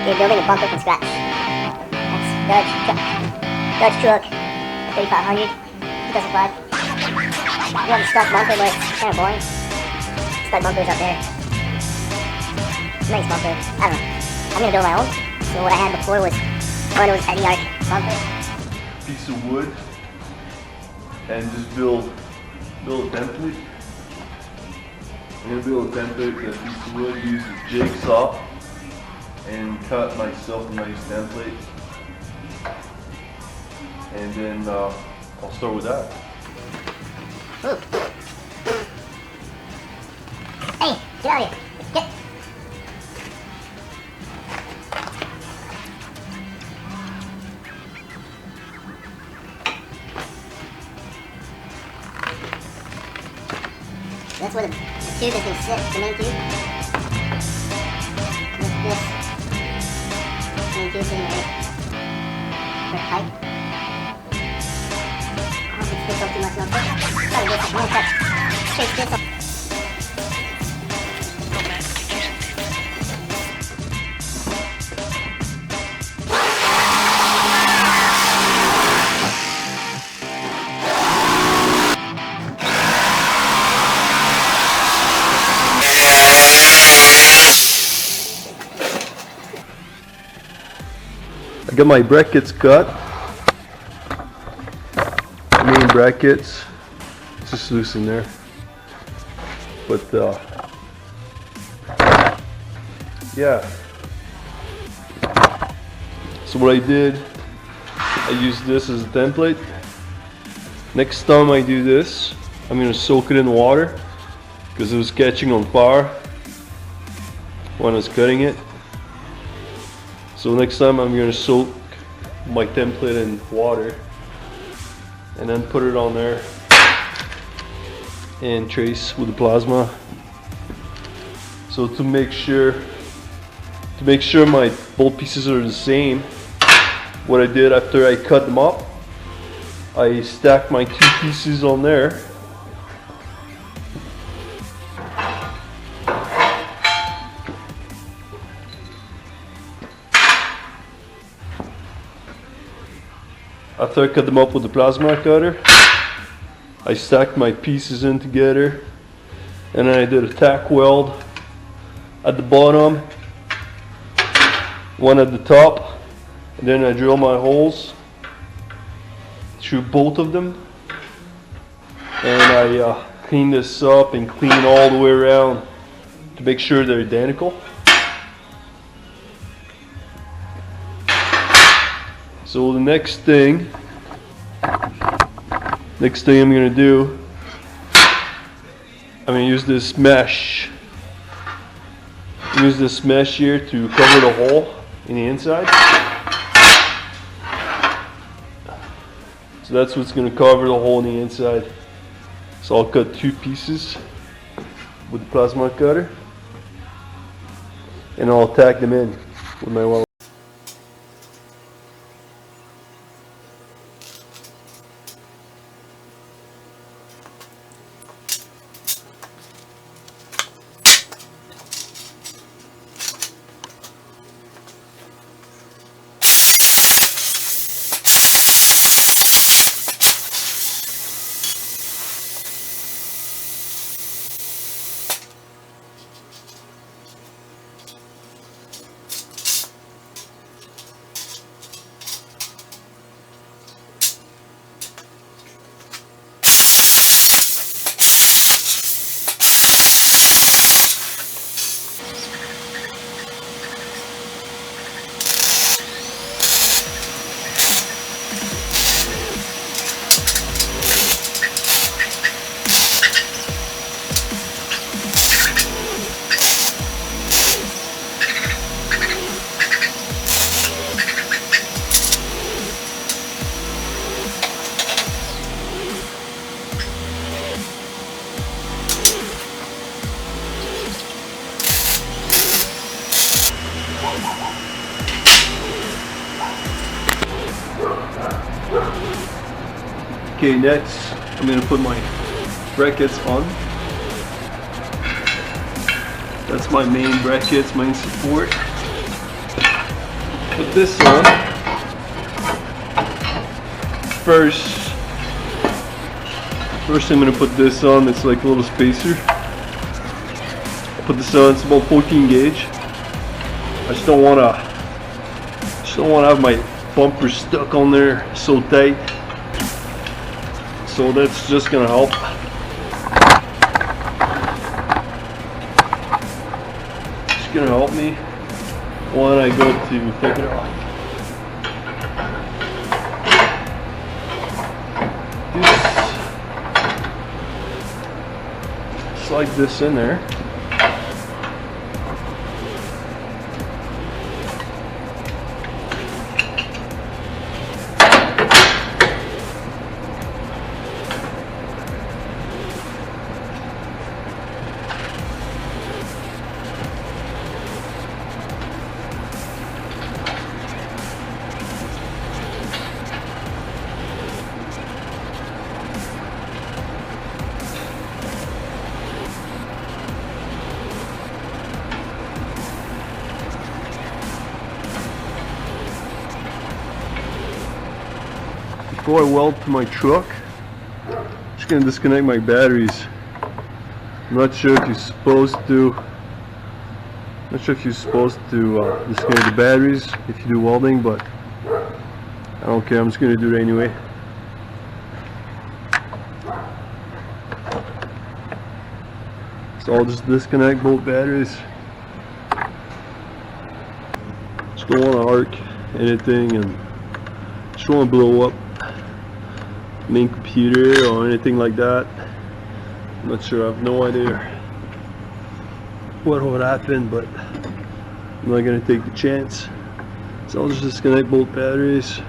You're building a bumper from scratch. That's Dodge truck, 3500, 2005. You have a stuck bumper, but it's kind of boring. Stuck bumpers up there. Nice bumper. I don't know. I'm gonna build my own. So what I had before was one was Eddie Arc bumper. Piece of wood and just build a template. I'm gonna build a template with a piece of wood, use a jigsaw and cut myself a nice template. And then I'll start with that. Ooh. Hey, get out of here. Get. That's where the tube is going to sit, the main tube. This main tube sitting right for pipe. I don't think it's up too much, no. Gotta get some, I'm gonna cut straight this up. I got my brackets cut. Main brackets, it's just loose in there. But yeah. So what I did, I used this as a template. Next time I do this, I'm gonna soak it in water because it was catching on fire when I was cutting it. So next time I'm going to soak my template in water and then put it on there and trace with the plasma. So to make sure my bolt pieces are the same, what I did after I cut them up, I stacked my two pieces on there. After I cut them up with the plasma cutter, I stacked my pieces in together and then I did a tack weld at the bottom, one at the top, and then I drill my holes through both of them, and I clean this up and clean all the way around to make sure they're identical. So the next thing I'm going to do, I'm going to use this mesh. Use this mesh here to cover the hole in the inside. So that's what's going to cover the hole in the inside. So I'll cut two pieces with the plasma cutter and I'll tack them in with my weld. Okay, next I'm going to put my brackets on. That's my main brackets, main support. put this on. First I'm going to put this on. It's like a little spacer. Put this on. It's about 14 gauge. I just don't want to have my bumper stuck on there so tight. So that's just going to help. It's going to help me when I go to take it off. Slide this in there. Before I weld to my truck, I'm just going to disconnect my batteries. I'm not sure if you're supposed to. Disconnect the batteries if you do welding, but I don't care. I'm just going to do it anyway. So I'll just disconnect both batteries. Just don't want to arc anything, and just don't want to blow up main computer or anything like that. I'm not sure. I have no idea what would happen, but I'm not going to take the chance. So I'll just disconnect both batteries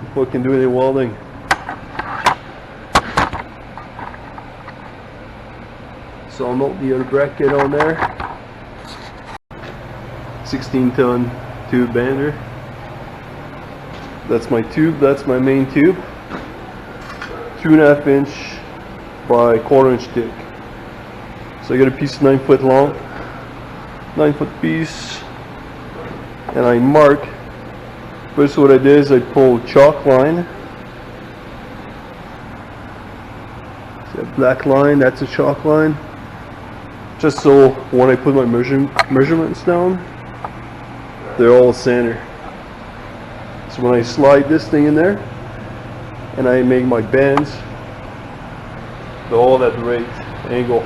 before I can do any welding. So I'll mount the other bracket on there. 16-ton tube bender. That's my tube, that's my main tube. 2.5 inch by 1/4 inch thick. So I got a piece 9 foot long, 9 foot piece, and I mark. First what I did is I pulled chalk line. See a black line, that's a chalk line. Just so when I put my measurements down, they're all center. So when I slide this thing in there and I make my bends, they're all at the right angle.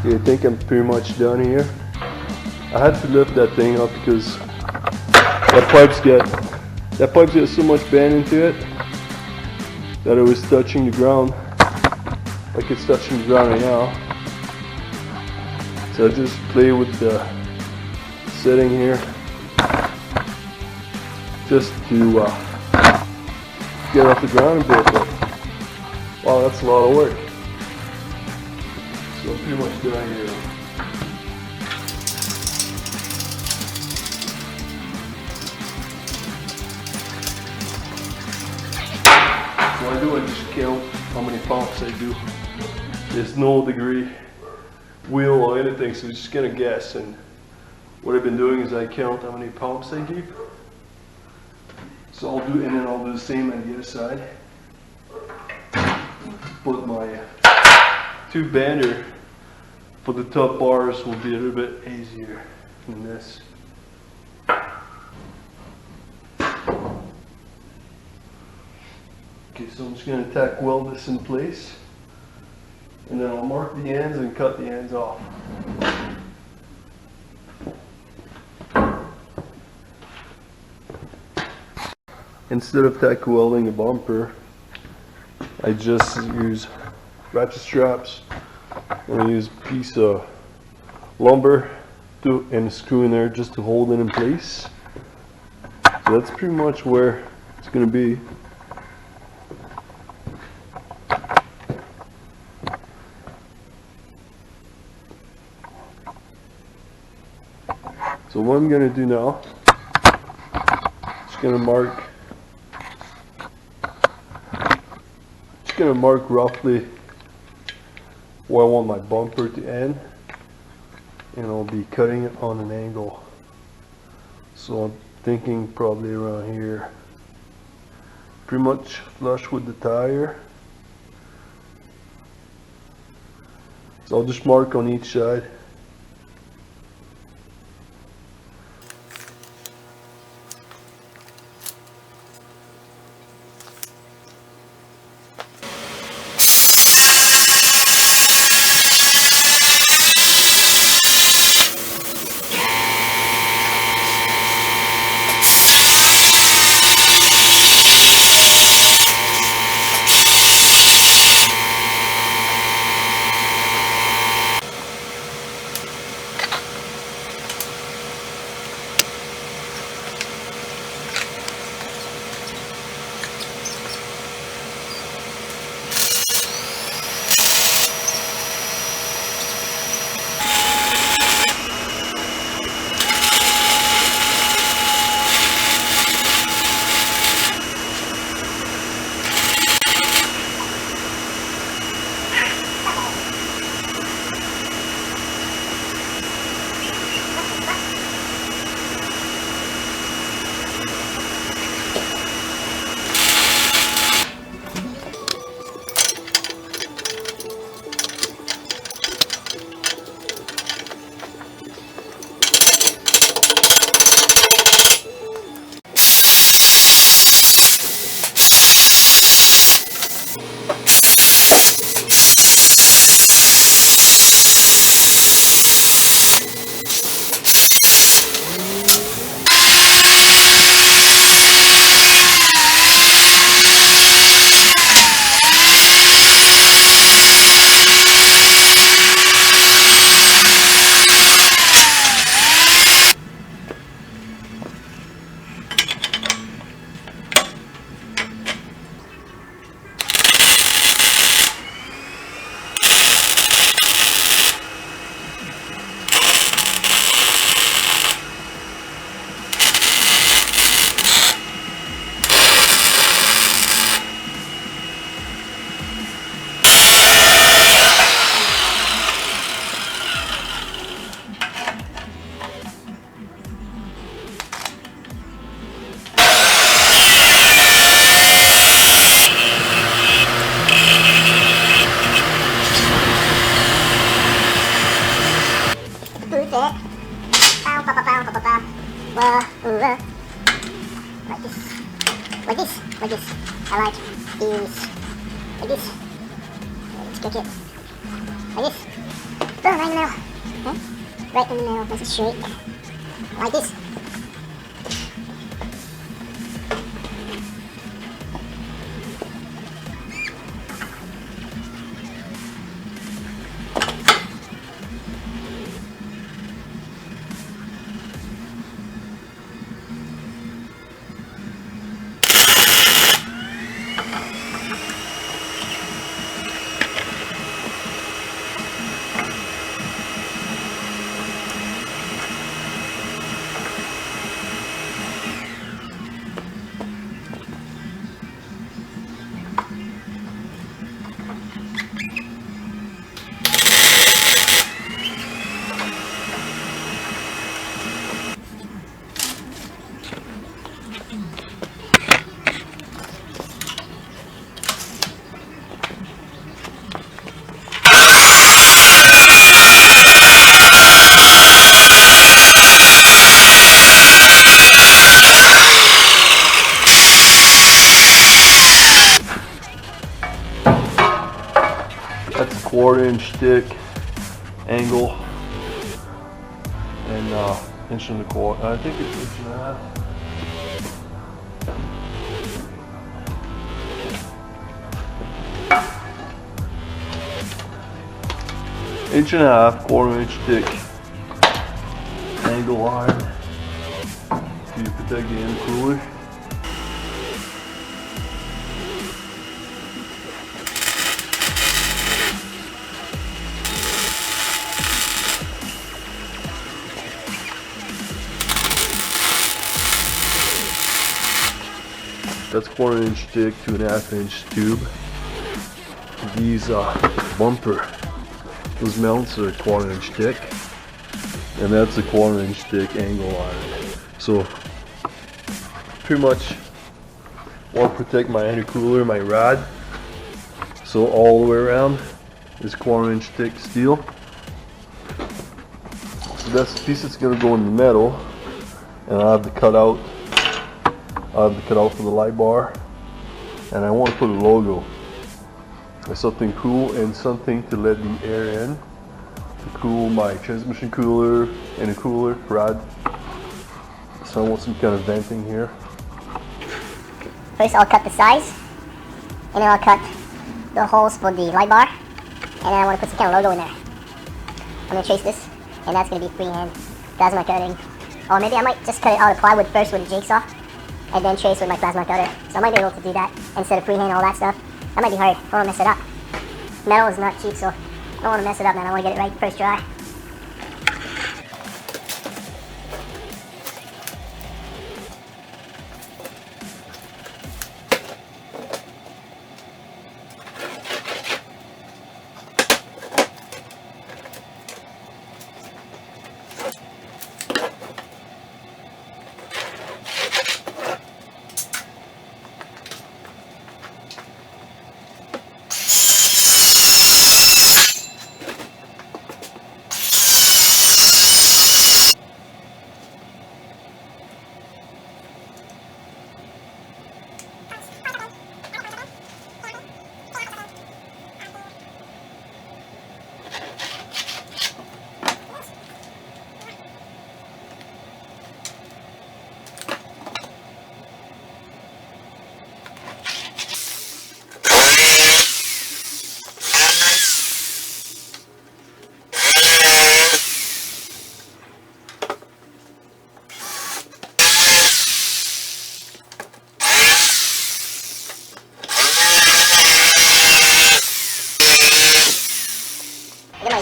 Okay, I think I'm pretty much done here. I had to lift that thing up because that pipe's got so much bend into it that it was touching the ground, like it's touching the ground right now. So I just play with the setting here just to get off the ground a bit. But wow, that's a lot of work. So I'm pretty much done here. So I do, I just count how many pumps I do. There's no degree, wheel or anything, so I'm just gonna guess. And what I've been doing is I count how many pumps I keep. So I'll do, and then I'll do the same on the other side. Put my tube bender but the top bars will be a little bit easier than this. Okay, so I'm just going to tack weld this in place, and then I'll mark the ends and cut the ends off. Instead of tack welding a bumper, I just use ratchet straps, and I use a piece of lumber and a screw in there just to hold it in place. So that's pretty much where it's going to be. So what I'm going to do now, just going to mark roughly where I want my bumper to end, and I'll be cutting it on an angle. So I'm thinking probably around here, pretty much flush with the tire. So I'll just mark on each side. Like this. I like these. Like this. Let's kick it. Like this. Boom, right in the middle. Okay? Right in the middle, nice and straight. Like this. 1/4" thick angle and 1.25". I think it's 1.5". Inch and a half, 1/4" thick angle iron. So you put that in the cooler. That's 1/4" thick, 2.5" tube. These bumper, those mounts are 1/4" thick, and that's a 1/4" thick angle iron. So pretty much want to protect my intercooler, my rod. So all the way around is 1/4" thick steel. So that's the piece that's gonna go in the metal, and I have the cutout. I have the cutout for the light bar, and I want to put a logo. It's something cool and something to let the air in to cool my transmission cooler and a cooler rod. So I want some kind of venting here. First I'll cut the size, and then I'll cut the holes for the light bar, and then I want to put some kind of logo in there. I'm going to trace this, and that's going to be freehand plasma cutting. Or maybe I might just cut it out of plywood first with a jigsaw, and then trace with my plasma cutter. So I might be able to do that instead of freehand all that stuff. That might be hard. I don't want to mess it up. Metal is not cheap, so I don't want to mess it up, man. I want to get it right first try.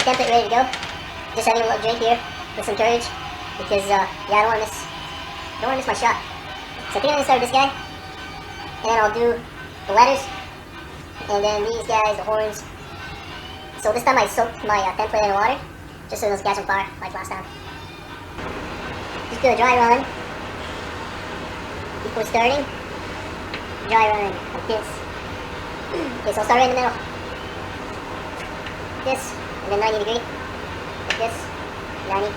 Template ready to go. Just having a little drink here with some courage because yeah, I don't want to miss my shot. So I think I'm gonna start with this guy, and then I'll do the letters, and then these guys, the horns. So this time I soaked my template in water just so it doesn't catch on fire like last time. Just do a dry run before starting. Dry run like this. Okay, so I'll start right in the middle. This. And then 90 degree, like this, 90.